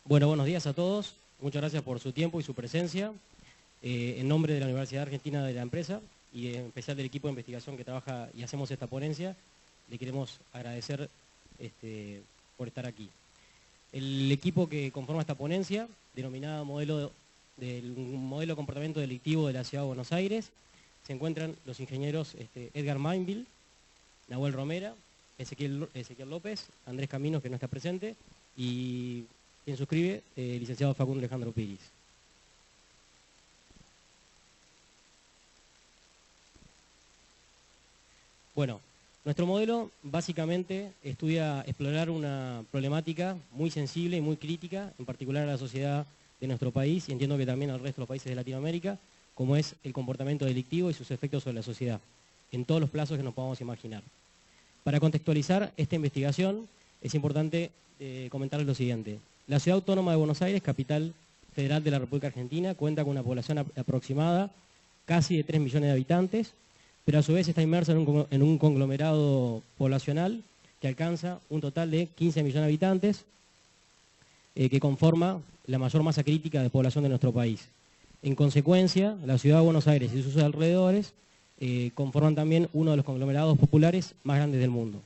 Bueno, buenos días a todos. Muchas gracias por su tiempo y su presencia. En nombre de la Universidad Argentina de la Empresa y en especial del equipo de investigación que trabaja y hacemos esta ponencia, le queremos agradecer por estar aquí. El equipo que conforma esta ponencia, denominada modelo de comportamiento delictivo de la Ciudad de Buenos Aires, se encuentran los ingenieros Edgar Mainville, Nahuel Romera, Ezequiel López, Andrés Caminos, que no está presente, y quien suscribe, el licenciado Facundo Alejandro Piris. Bueno, nuestro modelo básicamente estudia explorar una problemática muy sensible y muy crítica, en particular a la sociedad de nuestro país, y entiendo que también al resto de los países de Latinoamérica, como es el comportamiento delictivo y sus efectos sobre la sociedad, en todos los plazos que nos podamos imaginar. Para contextualizar esta investigación, es importante comentarles lo siguiente. La Ciudad Autónoma de Buenos Aires, capital federal de la República Argentina, cuenta con una población aproximada casi de 3 millones de habitantes, pero a su vez está inmersa en un conglomerado poblacional que alcanza un total de 15 millones de habitantes, que conforma la mayor masa crítica de población de nuestro país. En consecuencia, la Ciudad de Buenos Aires y sus alrededores conforman también uno de los conglomerados populares más grandes del mundo.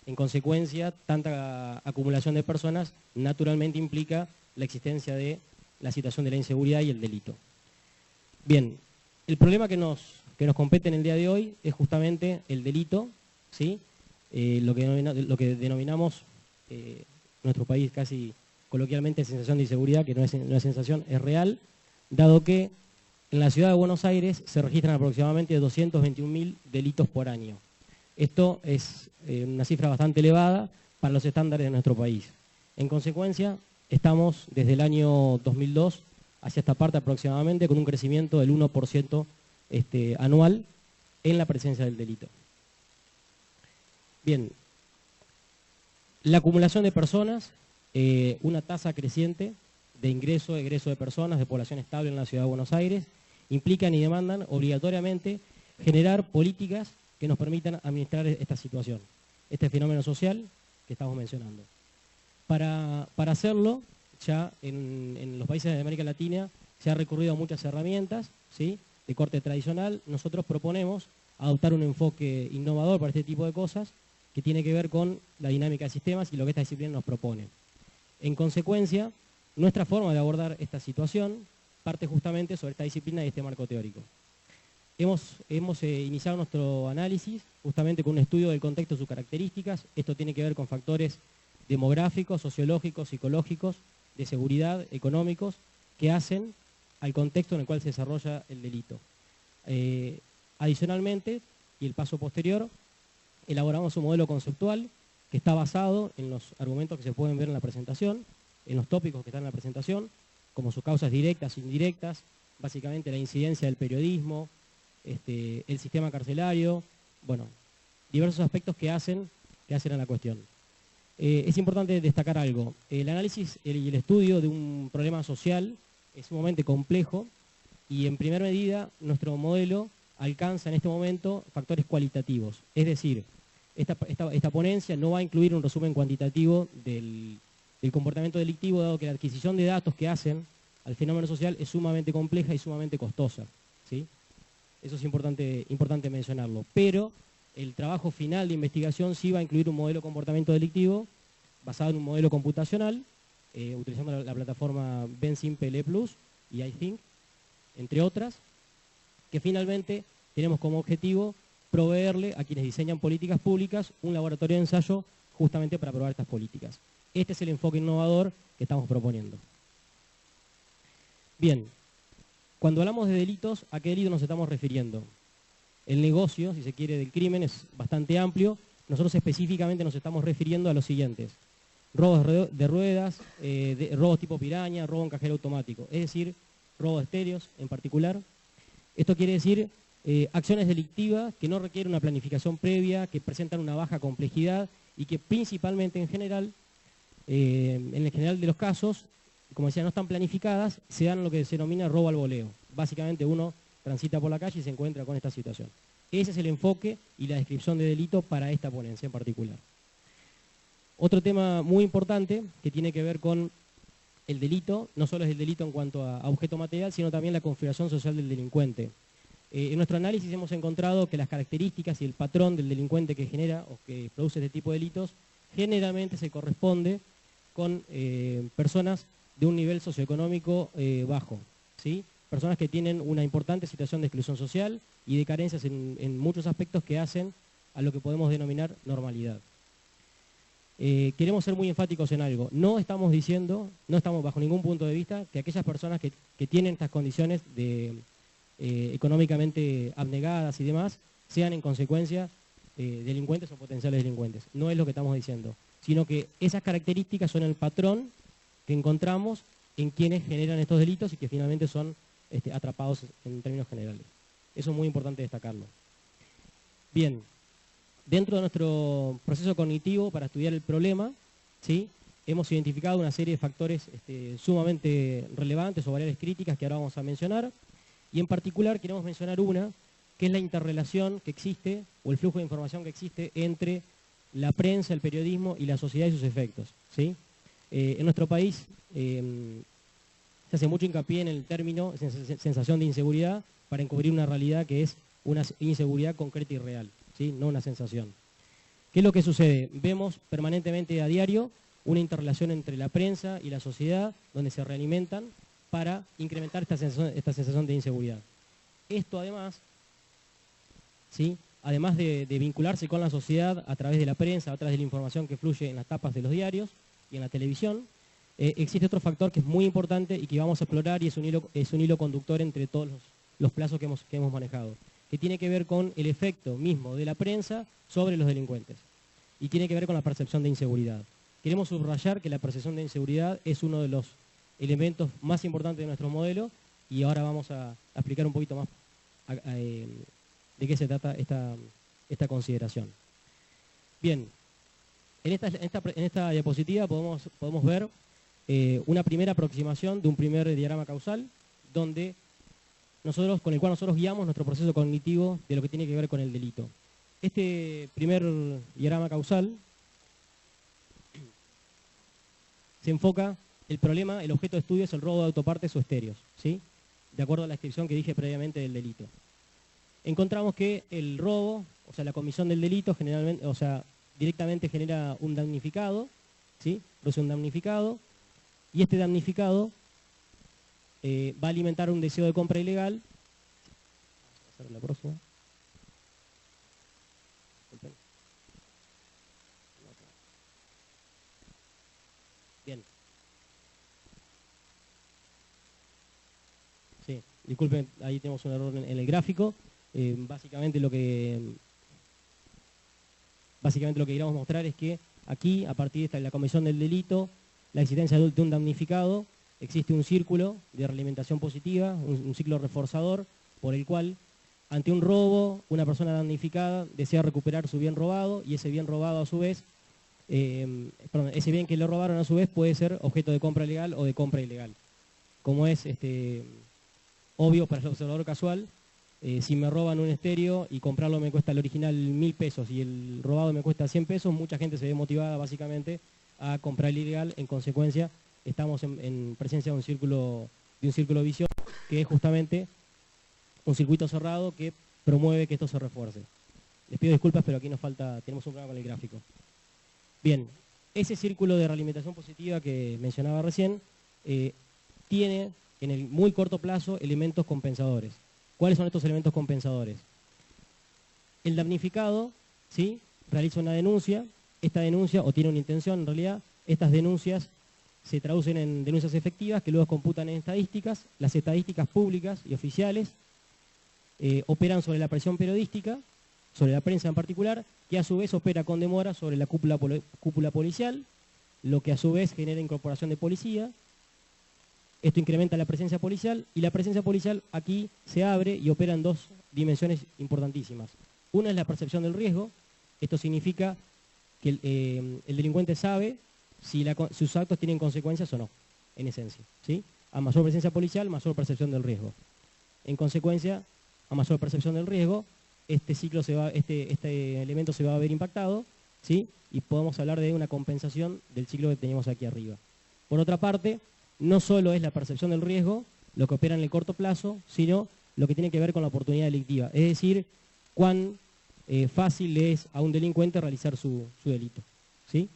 En consecuencia, tanta acumulación de personas naturalmente implica la existencia de la situación de la inseguridad y el delito. Bien, el problema que nos compete en el día de hoy es justamente el delito, ¿sí? Lo que denominamos en nuestro país casi coloquialmente sensación de inseguridad, que no es sensación, es real, dado que en la Ciudad de Buenos Aires se registran aproximadamente 221.000 delitos por año. Esto es una cifra bastante elevada para los estándares de nuestro país. En consecuencia, estamos desde el año 2002 hacia esta parte aproximadamente con un crecimiento del 1% anual en la presencia del delito. Bien, la acumulación de personas, una tasa creciente de ingreso, egreso de personas, de población estable en la Ciudad de Buenos Aires, implican y demandan obligatoriamente generar políticas que nos permitan administrar esta situación, este fenómeno social que estamos mencionando. Para hacerlo, ya en los países de América Latina se ha recurrido a muchas herramientas, ¿sí?, de corte tradicional. Nosotros proponemos adoptar un enfoque innovador para este tipo de cosas que tiene que ver con la dinámica de sistemas y lo que esta disciplina nos propone. En consecuencia, nuestra forma de abordar esta situación parte justamente sobre esta disciplina y este marco teórico. Hemos iniciado nuestro análisis justamente con un estudio del contexto y sus características. Esto tiene que ver con factores demográficos, sociológicos, psicológicos, de seguridad, económicos, que hacen al contexto en el cual se desarrolla el delito. Adicionalmente, y el paso posterior, elaboramos un modelo conceptual que está basado en los argumentos que se pueden ver en la presentación, en los tópicos que están en la presentación, como sus causas directas e indirectas, básicamente la incidencia del periodismo, el sistema carcelario, bueno, diversos aspectos que hacen a la cuestión. Es importante destacar algo. El análisis y el estudio de un problema social es sumamente complejo y en primera medida nuestro modelo alcanza en este momento factores cualitativos. Es decir, esta ponencia no va a incluir un resumen cuantitativo del comportamiento delictivo, dado que la adquisición de datos que hacen al fenómeno social es sumamente compleja y sumamente costosa, ¿sí? Eso es importante mencionarlo. Pero el trabajo final de investigación sí va a incluir un modelo de comportamiento delictivo basado en un modelo computacional, utilizando la plataforma BenSimple Plus y iThink, entre otras, que finalmente tenemos como objetivo proveerle a quienes diseñan políticas públicas un laboratorio de ensayo justamente para probar estas políticas. Este es el enfoque innovador que estamos proponiendo. Bien, cuando hablamos de delitos, ¿a qué delito nos estamos refiriendo? El negocio, si se quiere, del crimen es bastante amplio. Nosotros específicamente nos estamos refiriendo a los siguientes: robos de ruedas, robos tipo piraña, robo en cajero automático, es decir, robo de estéreos en particular. Esto quiere decir acciones delictivas que no requieren una planificación previa, que presentan una baja complejidad y que principalmente en el general de los casos, como decía, no están planificadas, se dan lo que se denomina robo al voleo. Básicamente uno transita por la calle y se encuentra con esta situación. Ese es el enfoque y la descripción de delito para esta ponencia en particular. Otro tema muy importante que tiene que ver con el delito, no solo es el delito en cuanto a objeto material, sino también la configuración social del delincuente. En nuestro análisis hemos encontrado que las características y el patrón del delincuente que genera o que produce este tipo de delitos generalmente se corresponde con personas de un nivel socioeconómico bajo, ¿sí? Personas que tienen una importante situación de exclusión social y de carencias en muchos aspectos que hacen a lo que podemos denominar normalidad. Queremos ser muy enfáticos en algo. No estamos diciendo, no estamos bajo ningún punto de vista que aquellas personas que tienen estas condiciones de económicamente abnegadas y demás sean en consecuencia delincuentes o potenciales delincuentes. No es lo que estamos diciendo, sino que esas características son el patrón que encontramos en quienes generan estos delitos y que finalmente son atrapados en términos generales. Eso es muy importante destacarlo. Bien, dentro de nuestro proceso cognitivo para estudiar el problema, ¿sí?, hemos identificado una serie de factores sumamente relevantes o variables críticas que ahora vamos a mencionar, y en particular queremos mencionar una, que es la interrelación que existe, o el flujo de información que existe entre la prensa, el periodismo y la sociedad y sus efectos, ¿sí? En nuestro país se hace mucho hincapié en el término sensación de inseguridad para encubrir una realidad que es una inseguridad concreta y real, ¿sí?, no una sensación. ¿Qué es lo que sucede? Vemos permanentemente a diario una interrelación entre la prensa y la sociedad, donde se realimentan para incrementar esta sensación de inseguridad. Esto además, ¿sí?, además de vincularse con la sociedad a través de la prensa, a través de la información que fluye en las tapas de los diarios y en la televisión, existe otro factor que es muy importante y que vamos a explorar, y es un hilo conductor entre todos los plazos que hemos manejado, que tiene que ver con el efecto mismo de la prensa sobre los delincuentes y tiene que ver con la percepción de inseguridad. Queremos subrayar que la percepción de inseguridad es uno de los elementos más importantes de nuestro modelo, y ahora vamos a explicar un poquito más de qué se trata esta consideración. Bien, en esta diapositiva podemos ver una primera aproximación de un primer diagrama causal, con el cual nosotros guiamos nuestro proceso cognitivo de lo que tiene que ver con el delito. Este primer diagrama causal se enfoca el problema, el objeto de estudio es el robo de autopartes o estéreos, ¿sí?, de acuerdo a la descripción que dije previamente del delito. Encontramos que el robo, o sea, la comisión del delito, generalmente, o sea, directamente genera un damnificado, ¿sí?, produce un damnificado, y este damnificado va a alimentar un deseo de compra ilegal. Vamos a hacer la próxima. Bien. Sí, disculpen, ahí tenemos un error en el gráfico. Básicamente lo que queríamos mostrar es que aquí, a partir de la comisión del delito, la existencia de un damnificado, existe un círculo de realimentación positiva, un ciclo reforzador, por el cual, ante un robo, una persona damnificada desea recuperar su bien robado, y ese bien robado a su vez, ese bien que le robaron a su vez puede ser objeto de compra legal o de compra ilegal. Como es obvio para el observador casual, si me roban un estéreo y comprarlo me cuesta el original 1.000 pesos y el robado me cuesta 100 pesos, mucha gente se ve motivada básicamente a comprar el ilegal. En consecuencia, estamos en presencia de un círculo vicioso, que es justamente un circuito cerrado que promueve que esto se refuerce. Les pido disculpas, pero aquí tenemos un problema con el gráfico. Bien, ese círculo de realimentación positiva que mencionaba recién tiene en el muy corto plazo elementos compensadores. ¿Cuáles son estos elementos compensadores? El damnificado, ¿sí?, realiza una denuncia. Esta denuncia, o tiene una intención en realidad, estas denuncias se traducen en denuncias efectivas que luego computan en estadísticas. Las estadísticas públicas y oficiales operan sobre la presión periodística, sobre la prensa en particular, que a su vez opera con demora sobre la cúpula policial, lo que a su vez genera incorporación de policía. Esto incrementa la presencia policial, y la presencia policial aquí se abre y opera en dos dimensiones importantísimas. Una es la percepción del riesgo. Esto significa que el delincuente sabe si sus actos tienen consecuencias o no, en esencia, ¿sí? A mayor presencia policial, mayor percepción del riesgo. En consecuencia, a mayor percepción del riesgo, este elemento se va a ver impactado, ¿sí? Y podemos hablar de una compensación del ciclo que teníamos aquí arriba. Por otra parte, no solo es la percepción del riesgo lo que opera en el corto plazo, sino lo que tiene que ver con la oportunidad delictiva, es decir, cuán fácil le es a un delincuente realizar su delito, ¿sí?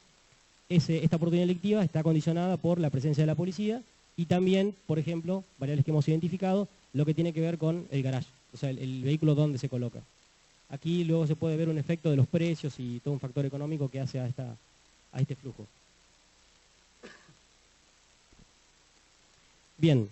Esta oportunidad delictiva está condicionada por la presencia de la policía y también, por ejemplo, variables que hemos identificado, lo que tiene que ver con el garage, o sea, el vehículo donde se coloca. Aquí luego se puede ver un efecto de los precios y todo un factor económico que hace a este flujo. Bien,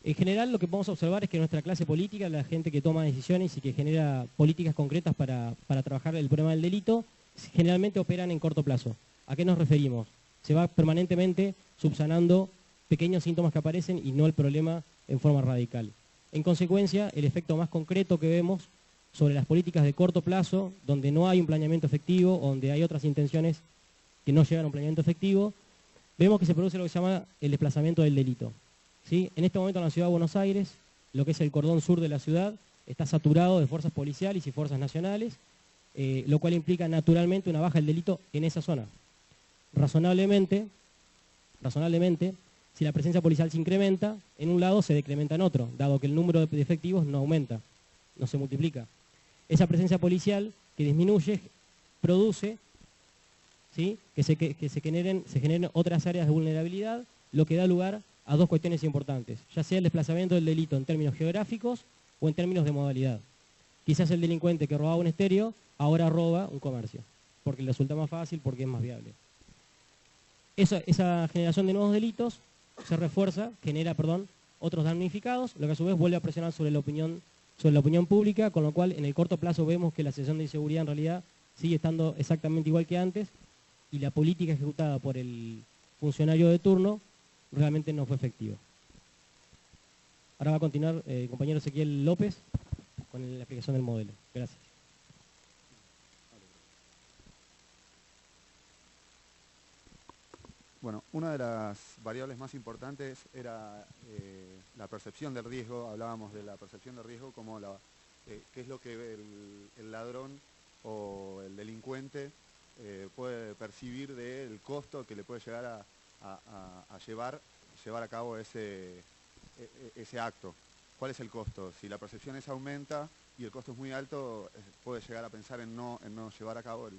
en general lo que podemos observar es que nuestra clase política, la gente que toma decisiones y que genera políticas concretas para trabajar el problema del delito, generalmente operan en corto plazo. ¿A qué nos referimos? Se va permanentemente subsanando pequeños síntomas que aparecen y no el problema en forma radical. En consecuencia, el efecto más concreto que vemos sobre las políticas de corto plazo, donde no hay un planeamiento efectivo, donde hay otras intenciones que no llegan a un planeamiento efectivo, vemos que se produce lo que se llama el desplazamiento del delito, ¿sí? En este momento en la ciudad de Buenos Aires, lo que es el cordón sur de la ciudad, está saturado de fuerzas policiales y fuerzas nacionales, lo cual implica naturalmente una baja del delito en esa zona. Razonablemente, si la presencia policial se incrementa, en un lado se decrementa en otro, dado que el número de efectivos no aumenta, no se multiplica. Esa presencia policial que disminuye produce, ¿sí?, que se generen otras áreas de vulnerabilidad, lo que da lugar a dos cuestiones importantes, ya sea el desplazamiento del delito en términos geográficos o en términos de modalidad. Quizás el delincuente que robaba un estéreo ahora roba un comercio, porque le resulta más fácil, porque es más viable. Esa generación de nuevos delitos se refuerza, genera otros damnificados, lo que a su vez vuelve a presionar sobre la opinión pública, con lo cual en el corto plazo vemos que la situación de inseguridad en realidad sigue estando exactamente igual que antes y la política ejecutada por el funcionario de turno realmente no fue efectiva. Ahora va a continuar el compañero Ezequiel López con la explicación del modelo. Gracias. Bueno, una de las variables más importantes era la percepción del riesgo. Hablábamos de la percepción del riesgo como qué es lo que el ladrón o el delincuente puede percibir del costo que le puede llegar a llevar a cabo ese acto. ¿Cuál es el costo? Si la percepción aumenta y el costo es muy alto, puede llegar a pensar en no llevar a cabo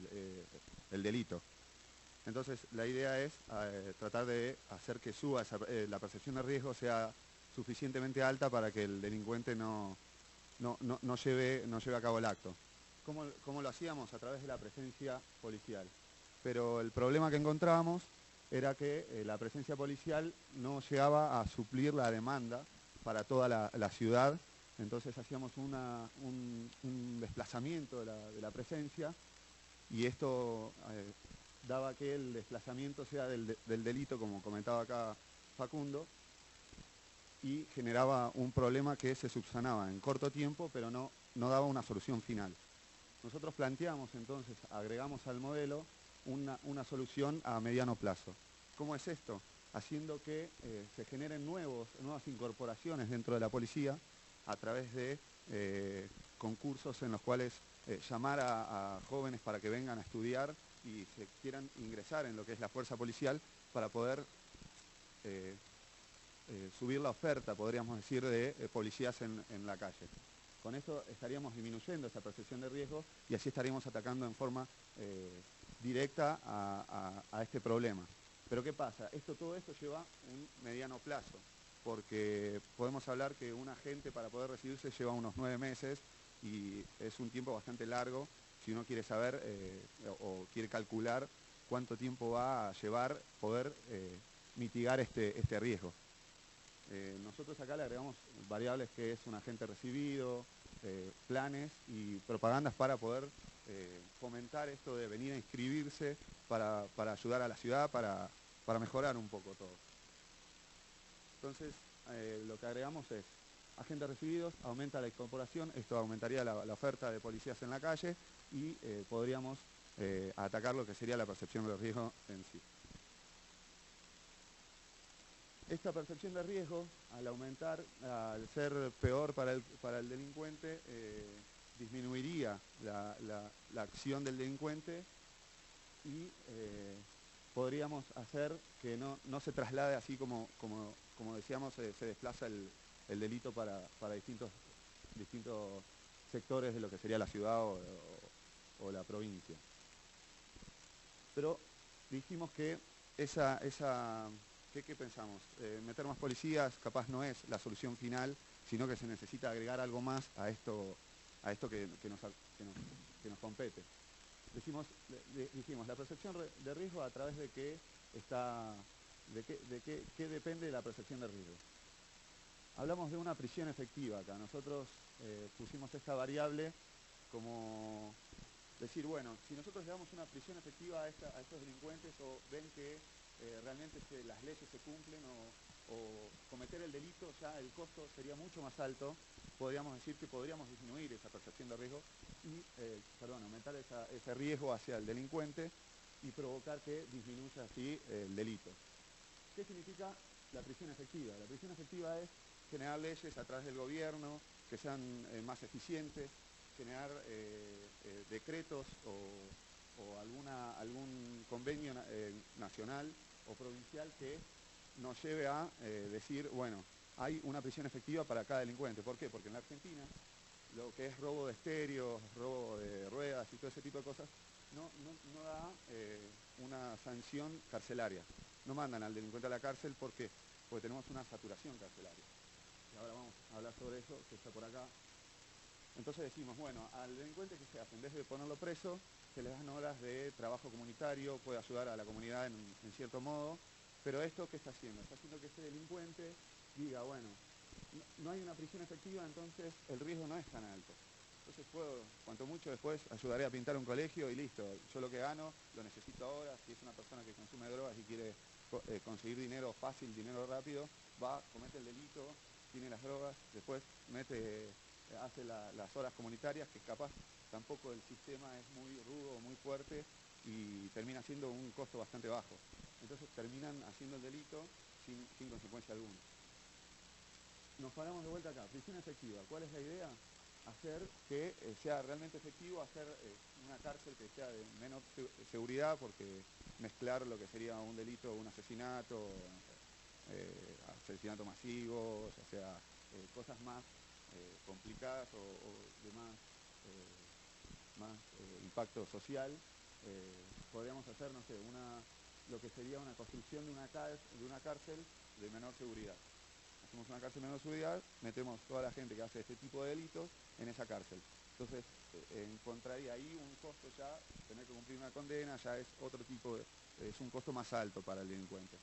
el delito. Entonces, la idea es tratar de hacer que suba la percepción de riesgo sea suficientemente alta para que el delincuente no lleve a cabo el acto. ¿Cómo lo hacíamos? A través de la presencia policial. Pero el problema que encontrábamos era que la presencia policial no llegaba a suplir la demanda para toda la ciudad. Entonces hacíamos un desplazamiento de la presencia y esto daba que el desplazamiento sea del delito, como comentaba acá Facundo, y generaba un problema que se subsanaba en corto tiempo, pero no daba una solución final. Nosotros planteamos entonces, agregamos al modelo una solución a mediano plazo. ¿Cómo es esto? Haciendo que se generen nuevas incorporaciones dentro de la policía a través de concursos en los cuales llamar a jóvenes para que vengan a estudiar y se quieran ingresar en lo que es la fuerza policial para poder subir la oferta, podríamos decir, de policías en la calle. Con esto estaríamos disminuyendo esa percepción de riesgo y así estaríamos atacando en forma directa a este problema. Pero ¿qué pasa? Todo esto lleva un mediano plazo, porque podemos hablar que un agente para poder recibirse lleva unos 9 meses y es un tiempo bastante largo si uno quiere saber o quiere calcular cuánto tiempo va a llevar poder mitigar este riesgo. Nosotros acá le agregamos variables que es un agente recibido, planes y propagandas para poder fomentar esto de venir a inscribirse para ayudar a la ciudad, para mejorar un poco todo. Entonces, lo que agregamos es agentes recibidos, aumenta la incorporación, esto aumentaría la oferta de policías en la calle y podríamos atacar lo que sería la percepción de riesgo en sí. Esta percepción de riesgo, al aumentar, al ser peor para el delincuente, disminuiría la acción del delincuente y podríamos hacer que no se traslade así como decíamos, se desplaza el delito para distintos sectores de lo que sería la ciudad o la provincia. Pero dijimos que ¿qué pensamos? Meter más policías capaz no es la solución final, sino que se necesita agregar algo más a esto que nos compete. Dijimos, la percepción de riesgo a través de qué depende de la percepción de riesgo. Hablamos de una prisión efectiva acá. Nosotros pusimos esta variable como decir, bueno, si nosotros le damos una prisión efectiva a estos delincuentes o ven que realmente las leyes se cumplen o cometer el delito, ya el costo sería mucho más alto, podríamos decir que podríamos disminuir esa percepción de riesgo y, aumentar ese riesgo hacia el delincuente y provocar que disminuya así el delito. ¿Qué significa la prisión efectiva? La prisión efectiva es generar leyes a través del gobierno que sean más eficientes, generar decretos o algún convenio nacional o provincial que nos lleve a decir, bueno, hay una prisión efectiva para cada delincuente. ¿Por qué? Porque en la Argentina lo que es robo de estéreos, robo de ruedas y todo ese tipo de cosas, no da una sanción carcelaria. No mandan al delincuente a la cárcel, ¿por qué? Porque tenemos una saturación carcelaria. Y ahora vamos a hablar sobre eso, que está por acá. Entonces decimos, bueno, al delincuente ¿qué se hace? En vez de ponerlo preso, se le dan horas de trabajo comunitario, puede ayudar a la comunidad en cierto modo, pero esto ¿qué está haciendo? Está haciendo que ese delincuente diga, bueno, no hay una prisión efectiva, entonces el riesgo no es tan alto. Entonces cuanto mucho después, ayudaré a pintar un colegio y listo. Yo lo que gano, lo necesito ahora. Si es una persona que consume drogas y quiere conseguir dinero fácil, dinero rápido, va, comete el delito, tiene las drogas, después hace las horas comunitarias, que capaz tampoco el sistema es muy rudo o muy fuerte y termina siendo un costo bastante bajo. Entonces terminan haciendo el delito sin consecuencia alguna. Nos paramos de vuelta acá, prisión efectiva. ¿Cuál es la idea? Hacer que sea realmente efectivo, hacer una cárcel que sea de menor seguridad, porque mezclar lo que sería un delito, un asesinato, asesinato masivo, o sea, cosas más complicadas o de más impacto social, podríamos hacer, no sé, lo que sería una construcción de una cárcel de menor seguridad. Hacemos una cárcel de menor seguridad, metemos toda la gente que hace este tipo de delitos en esa cárcel. Entonces, encontraría ahí un costo ya, tener que cumplir una condena, ya es otro tipo es un costo más alto para el delincuente.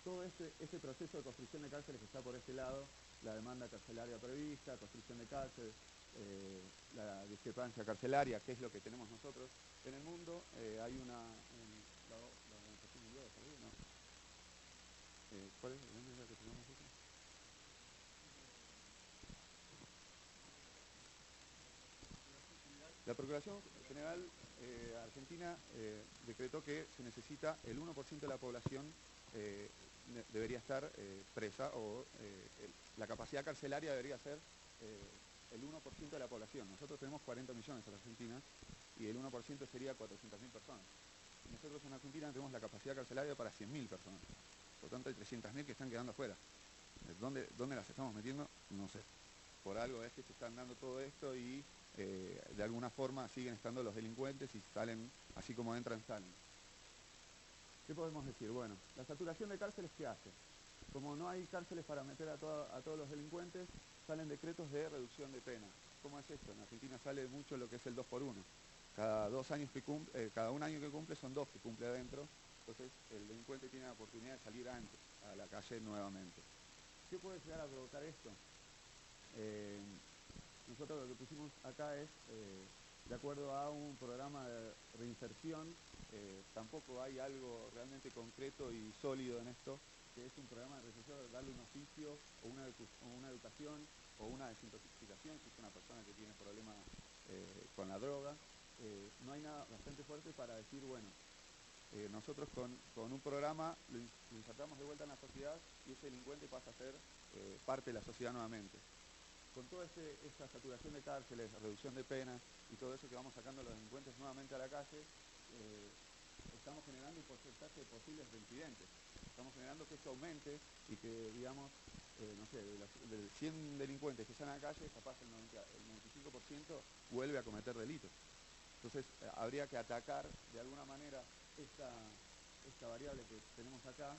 Todo este proceso de construcción de cárceles que está por este lado, la demanda carcelaria prevista, construcción de cárceles, la discrepancia carcelaria, que es lo que tenemos nosotros en el mundo, hay una... ¿La organización mundial de salud? No. ¿Cuál es la que tenemos nosotros? La Procuración General Argentina decretó que se necesita el 1% de la población debería estar presa o la capacidad carcelaria debería ser el 1% de la población. Nosotros tenemos 40 millones en Argentina y el 1% sería 400.000 personas. Nosotros en Argentina tenemos la capacidad carcelaria para 100.000 personas. Por tanto hay 300.000 que están quedando afuera. ¿Dónde las estamos metiendo? No sé. Por algo es que se están dando todo esto y de alguna forma siguen estando los delincuentes y salen, así como entran, salen. ¿Qué podemos decir? Bueno, la saturación de cárceles, ¿qué hace? Como no hay cárceles para meter a todos los delincuentes, salen decretos de reducción de pena. ¿Cómo es esto? En Argentina sale mucho lo que es el 2x1. Cada un año que cumple son 2 que cumple adentro, entonces el delincuente tiene la oportunidad de salir antes a la calle nuevamente. ¿Qué puede llegar a provocar esto? Nosotros lo que pusimos acá es, de acuerdo a un programa de reinserción, tampoco hay algo realmente concreto y sólido en esto, que es un programa de reinserción, darle un oficio o una educación o una desintoxicación, si es una persona que tiene problemas con la droga. No hay nada bastante fuerte para decir, bueno, nosotros con un programa lo insertamos de vuelta en la sociedad y ese delincuente pasa a ser parte de la sociedad nuevamente. Con toda esta saturación de cárceles, reducción de penas y todo eso que vamos sacando a los delincuentes nuevamente a la calle, estamos generando un porcentaje de posibles reincidentes. Estamos generando que esto aumente y que, digamos, no sé, de 100 delincuentes que salen a la calle, capaz el 95% vuelve a cometer delitos. Entonces, habría que atacar de alguna manera esta variable que tenemos acá,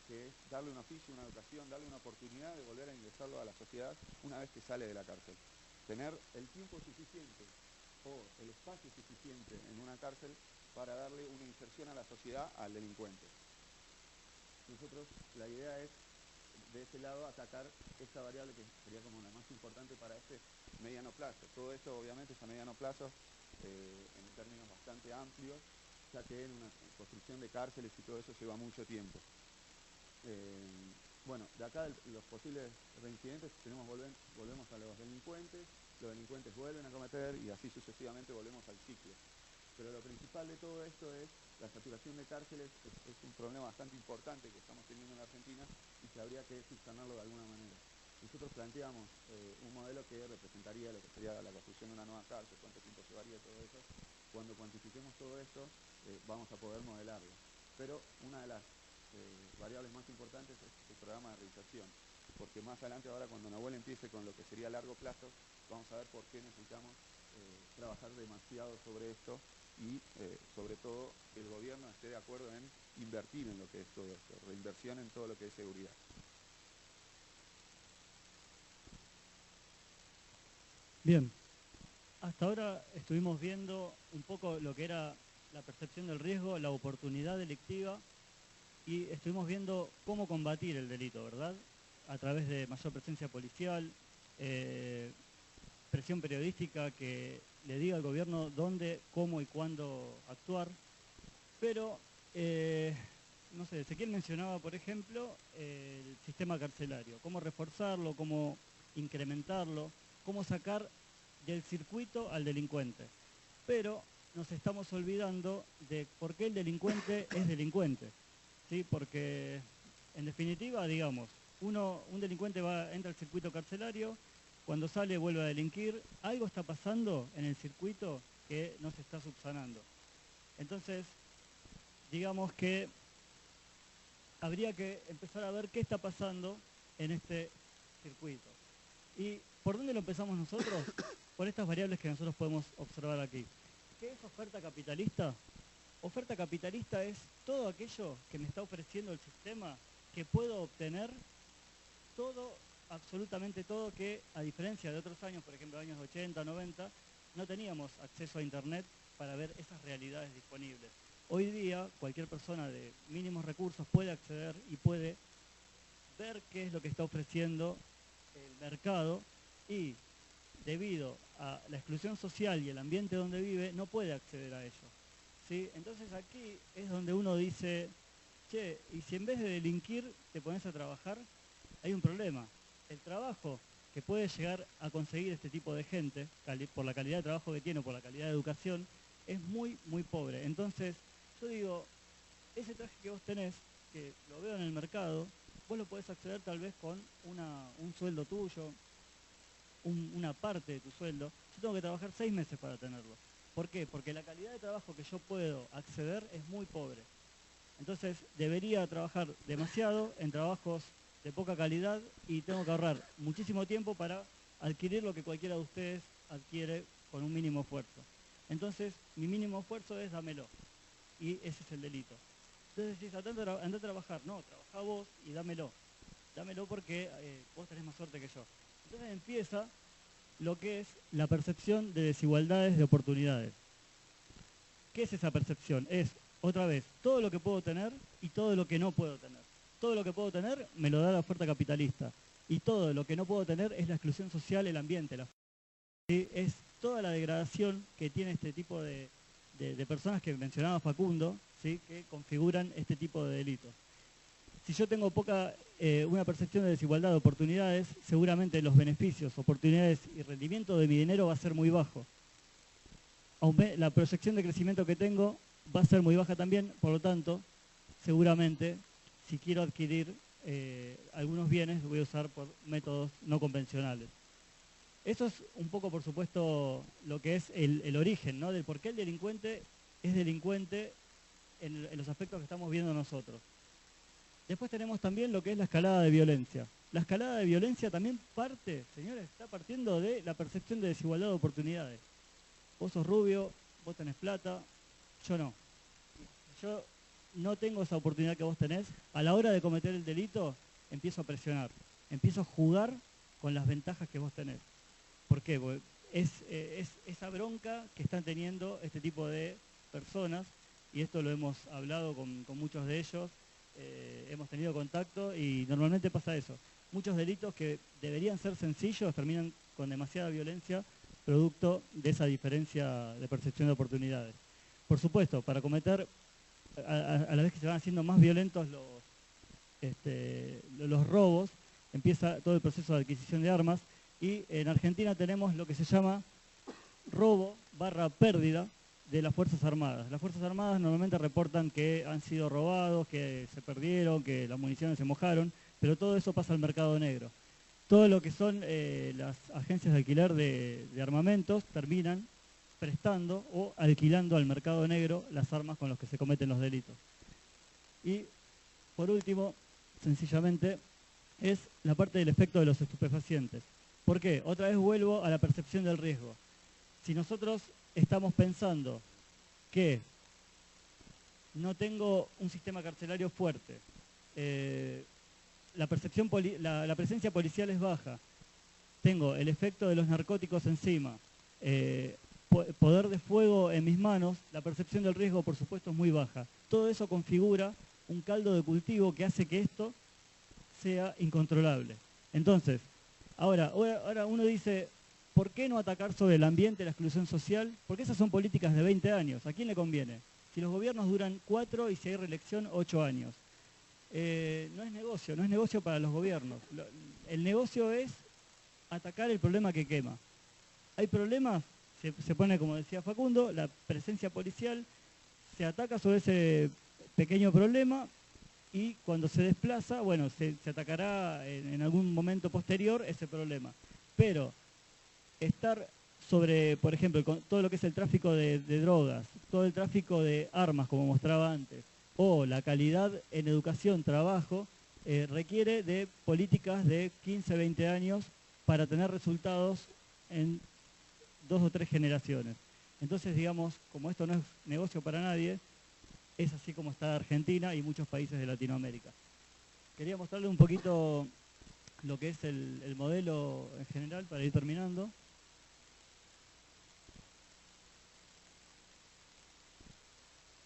que es darle un oficio, una educación, darle una oportunidad de volver a ingresarlo a la sociedad una vez que sale de la cárcel. Tener el tiempo suficiente o el espacio suficiente en una cárcel para darle una inserción a la sociedad al delincuente. Nosotros, la idea es, de ese lado, atacar esta variable que sería como la más importante para este mediano plazo. Todo esto, obviamente, es a mediano plazo, en términos bastante amplios, ya que en una construcción de cárceles y todo eso lleva mucho tiempo. Bueno, de acá los posibles reincidentes volvemos a los delincuentes vuelven a cometer y así sucesivamente volvemos al ciclo. Pero lo principal de todo esto es la saturación de cárceles, es un problema bastante importante que estamos teniendo en la Argentina y que habría que subsanarlo de alguna manera. Nosotros planteamos un modelo que representaría lo que sería la construcción de una nueva cárcel, cuánto tiempo llevaría todo eso. Cuando cuantifiquemos todo esto, vamos a poder modelarlo. Pero una de las variables más importantes es el programa de reinserción, porque más adelante ahora cuando Nahuel empiece con lo que sería a largo plazo, vamos a ver por qué necesitamos trabajar demasiado sobre esto y sobre todo que el gobierno esté de acuerdo en invertir en lo que es todo esto, reinversión en todo lo que es seguridad. Bien, hasta ahora estuvimos viendo un poco lo que era la percepción del riesgo, la oportunidad delictiva y estuvimos viendo cómo combatir el delito, ¿verdad? A través de mayor presencia policial, presión periodística que le diga al gobierno dónde, cómo y cuándo actuar. Pero, no sé, Ezequiel mencionaba, por ejemplo, el sistema carcelario, cómo reforzarlo, cómo incrementarlo, cómo sacar del circuito al delincuente. Pero nos estamos olvidando de por qué el delincuente es delincuente, ¿sí? Porque, en definitiva, digamos, un delincuente entra al circuito carcelario, cuando sale vuelve a delinquir, algo está pasando en el circuito que no se está subsanando. Entonces, digamos que habría que empezar a ver qué está pasando en este circuito. ¿Y por dónde lo empezamos nosotros? Por estas variables que nosotros podemos observar aquí. ¿Qué es oferta capitalista? Oferta capitalista es todo aquello que me está ofreciendo el sistema que puedo obtener todo, absolutamente todo, que a diferencia de otros años, por ejemplo años 80, 90, no teníamos acceso a internet para ver esas realidades disponibles. Hoy día cualquier persona de mínimos recursos puede acceder y puede ver qué es lo que está ofreciendo el mercado y debido a la exclusión social y el ambiente donde vive no puede acceder a ello, ¿sí? Entonces aquí es donde uno dice, che, y si en vez de delinquir te pones a trabajar, hay un problema. El trabajo que puede llegar a conseguir este tipo de gente, por la calidad de trabajo que tiene o por la calidad de educación, es muy, muy pobre. Entonces, yo digo, ese traje que vos tenés, que lo veo en el mercado, vos lo podés acceder tal vez con un sueldo tuyo, una parte de tu sueldo. Yo tengo que trabajar 6 meses para tenerlo. ¿Por qué? Porque la calidad de trabajo que yo puedo acceder es muy pobre. Entonces debería trabajar demasiado en trabajos de poca calidad y tengo que ahorrar muchísimo tiempo para adquirir lo que cualquiera de ustedes adquiere con un mínimo esfuerzo. Entonces mi mínimo esfuerzo es dámelo y ese es el delito. Entonces decís, anda a trabajar. No, trabajá vos y dámelo. Dámelo porque vos tenés más suerte que yo. Entonces empieza lo que es la percepción de desigualdades de oportunidades. ¿Qué es esa percepción? Es, otra vez, todo lo que puedo tener y todo lo que no puedo tener. Todo lo que puedo tener me lo da la oferta capitalista. Y todo lo que no puedo tener es la exclusión social, el ambiente. Es toda la degradación que tiene este tipo de personas que mencionaba Facundo, ¿sí? Que configuran este tipo de delitos. Si yo tengo una percepción de desigualdad de oportunidades, seguramente los beneficios, oportunidades y rendimiento de mi dinero va a ser muy bajo. La proyección de crecimiento que tengo va a ser muy baja también, por lo tanto, seguramente, si quiero adquirir algunos bienes, voy a usar por métodos no convencionales. Eso es un poco, por supuesto, lo que es el origen, ¿no? Del por qué el delincuente es delincuente en los aspectos que estamos viendo nosotros. Después tenemos también lo que es la escalada de violencia. La escalada de violencia también parte, señores, está partiendo de la percepción de desigualdad de oportunidades. Vos sos rubio, vos tenés plata, yo no. Yo no tengo esa oportunidad que vos tenés. A la hora de cometer el delito, empiezo a presionar, empiezo a jugar con las ventajas que vos tenés. ¿Por qué? Porque es esa bronca que están teniendo este tipo de personas, y esto lo hemos hablado con muchos de ellos, hemos tenido contacto y normalmente pasa eso. Muchos delitos que deberían ser sencillos terminan con demasiada violencia, producto de esa diferencia de percepción de oportunidades. Por supuesto, para cometer, a la vez que se van haciendo más violentos los robos, empieza todo el proceso de adquisición de armas, y en Argentina tenemos lo que se llama robo/pérdida de las Fuerzas Armadas. Las Fuerzas Armadas normalmente reportan que han sido robados, que se perdieron, que las municiones se mojaron, pero todo eso pasa al mercado negro. Todo lo que son las agencias de alquiler de armamentos terminan prestando o alquilando al mercado negro las armas con las que se cometen los delitos. Y por último, sencillamente, es la parte del efecto de los estupefacientes. ¿Por qué? Otra vez vuelvo a la percepción del riesgo. Si nosotros estamos pensando que no tengo un sistema carcelario fuerte, la presencia policial es baja, tengo el efecto de los narcóticos encima, poder de fuego en mis manos, la percepción del riesgo por supuesto es muy baja. Todo eso configura un caldo de cultivo que hace que esto sea incontrolable. Entonces, ahora uno dice, ¿por qué no atacar sobre el ambiente, la exclusión social? Porque esas son políticas de 20 años. ¿A quién le conviene? Si los gobiernos duran 4 y si hay reelección 8 años. No es negocio para los gobiernos. El negocio es atacar el problema que quema. Hay problemas, se pone, como decía Facundo, la presencia policial, se ataca sobre ese pequeño problema y cuando se desplaza, bueno, se atacará en algún momento posterior ese problema. Pero estar sobre, por ejemplo, con todo lo que es el tráfico de drogas, todo el tráfico de armas, como mostraba antes, o la calidad en educación, trabajo, requiere de políticas de 15, 20 años para tener resultados en 2 o 3 generaciones. Entonces, digamos, como esto no es negocio para nadie, es así como está Argentina y muchos países de Latinoamérica. Quería mostrarle un poquito lo que es el modelo en general para ir terminando.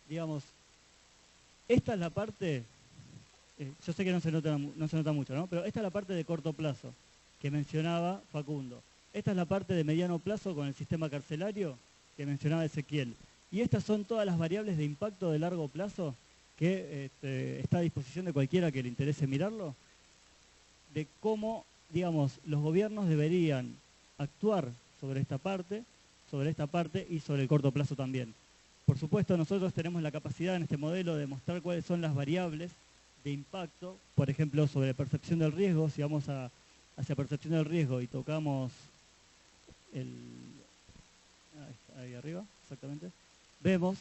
Digamos, esta es la parte, yo sé que no se nota mucho, ¿no? Pero esta es la parte de corto plazo que mencionaba Facundo. Esta es la parte de mediano plazo con el sistema carcelario que mencionaba Ezequiel. Y estas son todas las variables de impacto de largo plazo que está a disposición de cualquiera que le interese mirarlo, de cómo, digamos, los gobiernos deberían actuar sobre esta parte y sobre el corto plazo también. Por supuesto, nosotros tenemos la capacidad en este modelo de mostrar cuáles son las variables de impacto, por ejemplo, sobre percepción del riesgo. Si vamos hacia percepción del riesgo y tocamos ahí arriba, exactamente, vemos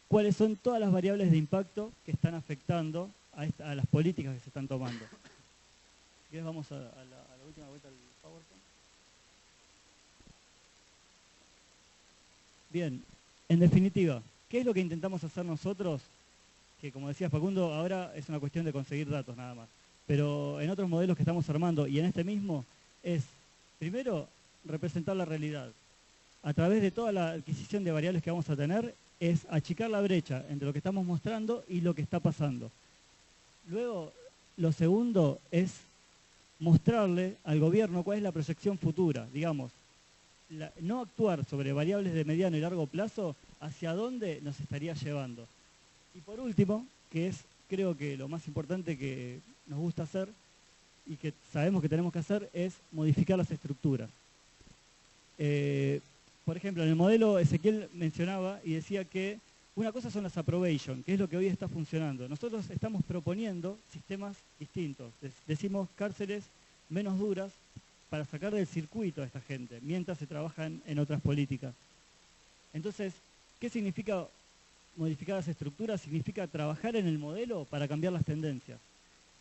cuáles son todas las variables de impacto que están afectando a las políticas que se están tomando. Si quieres, vamos a la última vuelta del PowerPoint. Bien, en definitiva, ¿qué es lo que intentamos hacer nosotros? Que como decía Facundo, ahora es una cuestión de conseguir datos nada más. Pero en otros modelos que estamos armando y en este mismo es, primero, representar la realidad. A través de toda la adquisición de variables que vamos a tener, es achicar la brecha entre lo que estamos mostrando y lo que está pasando. Luego, lo segundo es mostrarle al gobierno cuál es la proyección futura, digamos, no actuar sobre variables de mediano y largo plazo, hacia dónde nos estaría llevando. Y por último, que es creo que lo más importante que nos gusta hacer y que sabemos que tenemos que hacer, es modificar las estructuras. Por ejemplo, en el modelo Ezequiel mencionaba y decía que una cosa son las approbation, que es lo que hoy está funcionando. Nosotros estamos proponiendo sistemas distintos. Decimos cárceles menos duras para sacar del circuito a esta gente, mientras se trabajan en otras políticas. Entonces, ¿qué significa modificar las estructuras significa trabajar en el modelo para cambiar las tendencias.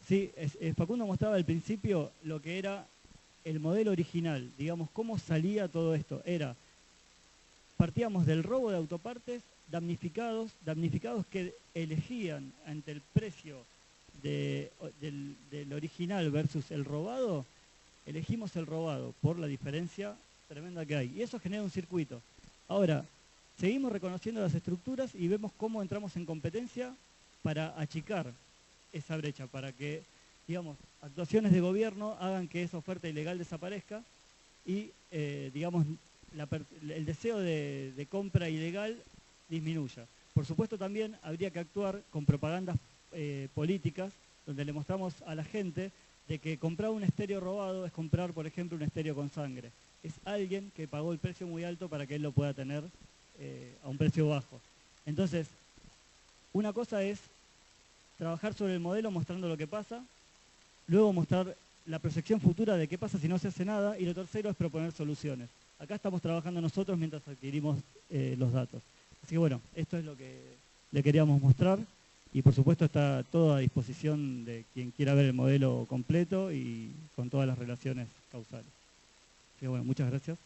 Sí, Facundo mostraba al principio lo que era el modelo original, digamos, cómo salía todo esto. Partíamos del robo de autopartes, damnificados que elegían ante el precio del original versus el robado, elegimos el robado por la diferencia tremenda que hay. Y eso genera un circuito. Ahora, seguimos reconociendo las estructuras y vemos cómo entramos en competencia para achicar esa brecha, para que, digamos, actuaciones de gobierno hagan que esa oferta ilegal desaparezca y, digamos, el deseo de compra ilegal disminuya. Por supuesto también habría que actuar con propagandas políticas donde le mostramos a la gente de que comprar un estéreo robado es comprar, por ejemplo, un estéreo con sangre. Es alguien que pagó el precio muy alto para que él lo pueda tener a un precio bajo. Entonces, una cosa es trabajar sobre el modelo mostrando lo que pasa, luego mostrar la proyección futura de qué pasa si no se hace nada, y lo tercero es proponer soluciones. Acá estamos trabajando nosotros mientras adquirimos los datos. Así que bueno, esto es lo que le queríamos mostrar y por supuesto está todo a disposición de quien quiera ver el modelo completo y con todas las relaciones causales. Así que bueno, muchas gracias.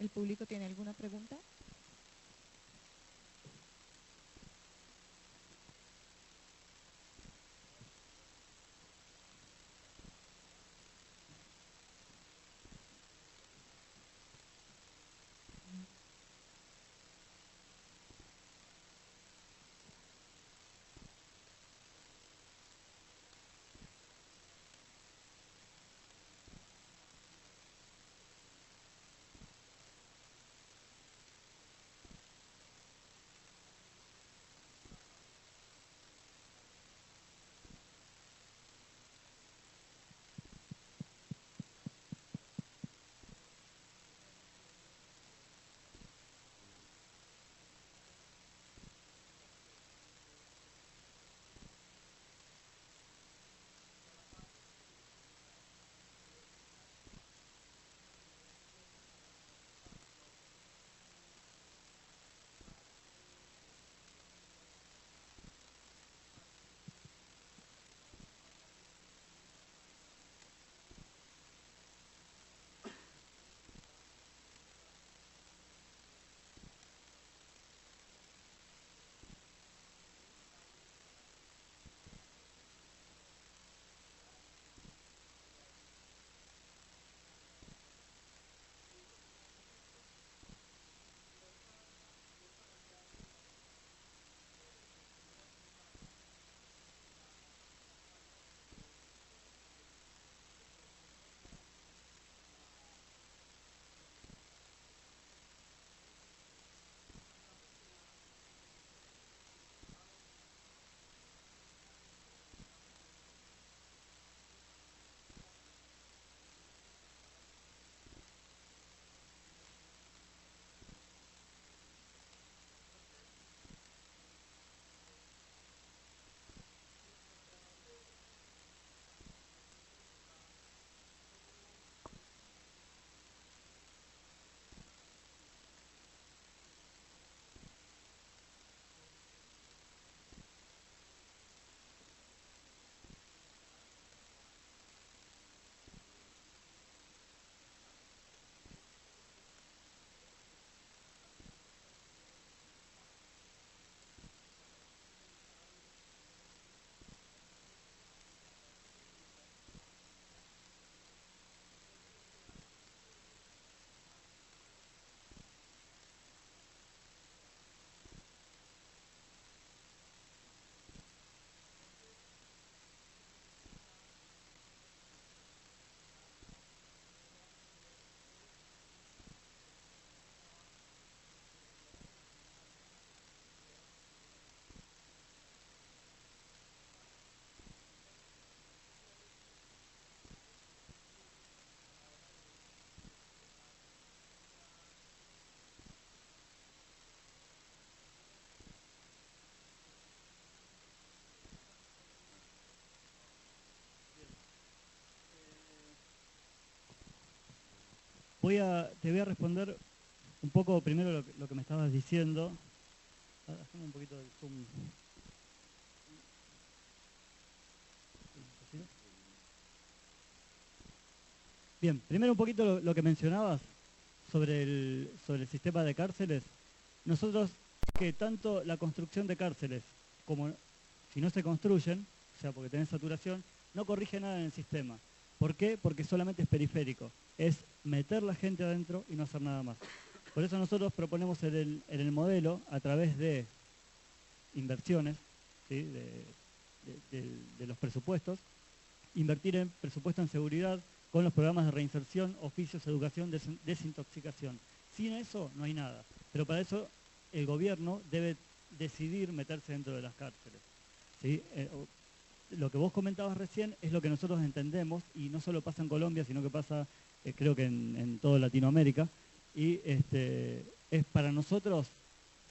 ¿El público tiene alguna pregunta? te voy a responder un poco primero lo que me estabas diciendo. Déjame un poquito del zoom. Bien, primero un poquito lo que mencionabas sobre el sistema de cárceles. Nosotros, que tanto la construcción de cárceles como si no se construyen, o sea, porque tenés saturación, no corrige nada en el sistema. ¿Por qué? Porque solamente es periférico. Es meter la gente adentro y no hacer nada más. Por eso nosotros proponemos en el modelo, a través de inversiones, ¿sí? de los presupuestos, invertir en presupuesto en seguridad con los programas de reinserción, oficios, educación, desintoxicación. Sin eso no hay nada. Pero para eso el gobierno debe decidir meterse dentro de las cárceles. ¿Sí? Lo que vos comentabas recién es lo que nosotros entendemos, y no solo pasa en Colombia, sino que pasa creo que en toda Latinoamérica, y es para nosotros,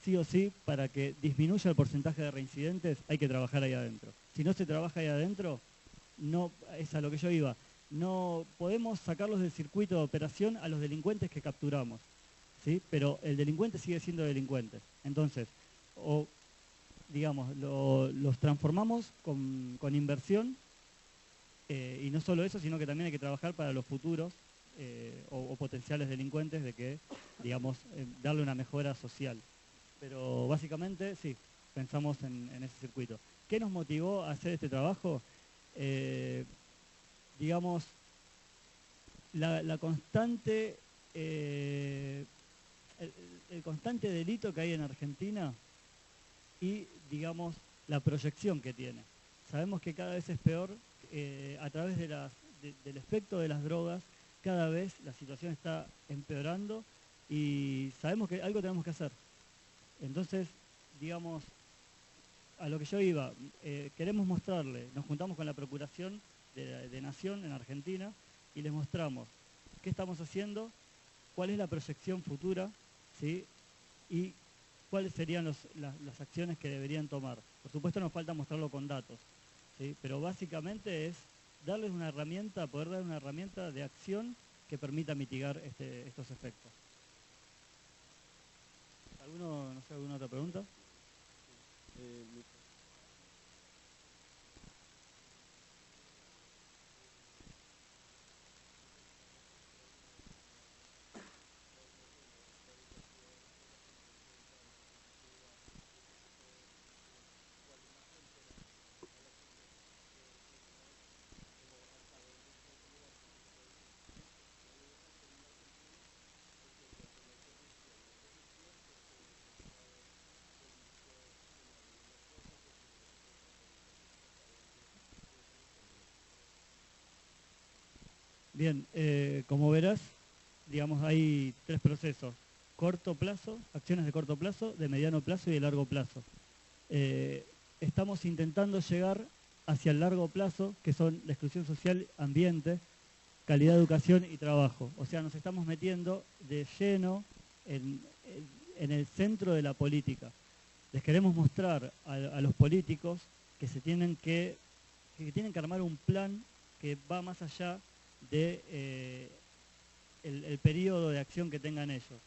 sí o sí, para que disminuya el porcentaje de reincidentes, hay que trabajar ahí adentro. Si no se trabaja ahí adentro, no, es a lo que yo iba, no podemos sacarlos del circuito de operación a los delincuentes que capturamos, ¿sí? Pero el delincuente sigue siendo delincuente. Entonces, digamos, los transformamos con inversión, y no solo eso, sino que también hay que trabajar para los futuros o potenciales delincuentes, de que, digamos, darle una mejora social. Pero básicamente, sí, pensamos en ese circuito. ¿Qué nos motivó a hacer este trabajo? Digamos, la constante, el constante delito que hay en Argentina y, digamos, la proyección que tiene. Sabemos que cada vez es peor, a través del efecto de las drogas, cada vez la situación está empeorando y sabemos que algo tenemos que hacer. Entonces, digamos, a lo que yo iba, queremos mostrarle, nos juntamos con la Procuración de Nación en Argentina y les mostramos qué estamos haciendo, cuál es la proyección futura, ¿sí? Y cuáles serían las acciones que deberían tomar. Por supuesto nos falta mostrarlo con datos, ¿sí? Pero básicamente es darles una herramienta, poder dar una herramienta de acción que permita mitigar estos efectos. ¿Alguna otra pregunta? Bien, como verás, digamos, hay tres procesos: corto plazo, acciones de corto plazo, de mediano plazo y de largo plazo. Estamos intentando llegar hacia el largo plazo, que son la exclusión social, ambiente, calidad de educación y trabajo. O sea, nos estamos metiendo de lleno en el centro de la política. Les queremos mostrar a los políticos que tienen que armar un plan que va más allá de el periodo de acción que tengan ellos,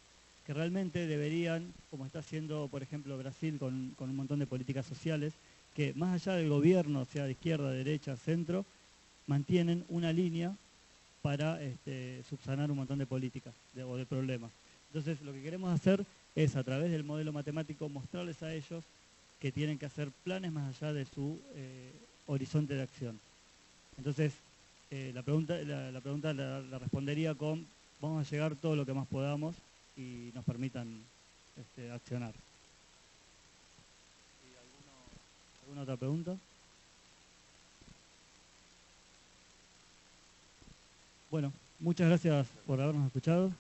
que realmente deberían, como está haciendo por ejemplo Brasil con un montón de políticas sociales, que más allá del gobierno, sea de izquierda, derecha, centro, mantienen una línea para subsanar un montón de políticas o de problemas. Entonces lo que queremos hacer es, a través del modelo matemático, mostrarles a ellos que tienen que hacer planes más allá de su horizonte de acción. Entonces, la pregunta la respondería con: vamos a llegar todo lo que más podamos y nos permitan accionar. ¿Alguna otra pregunta? Bueno, muchas gracias por habernos escuchado.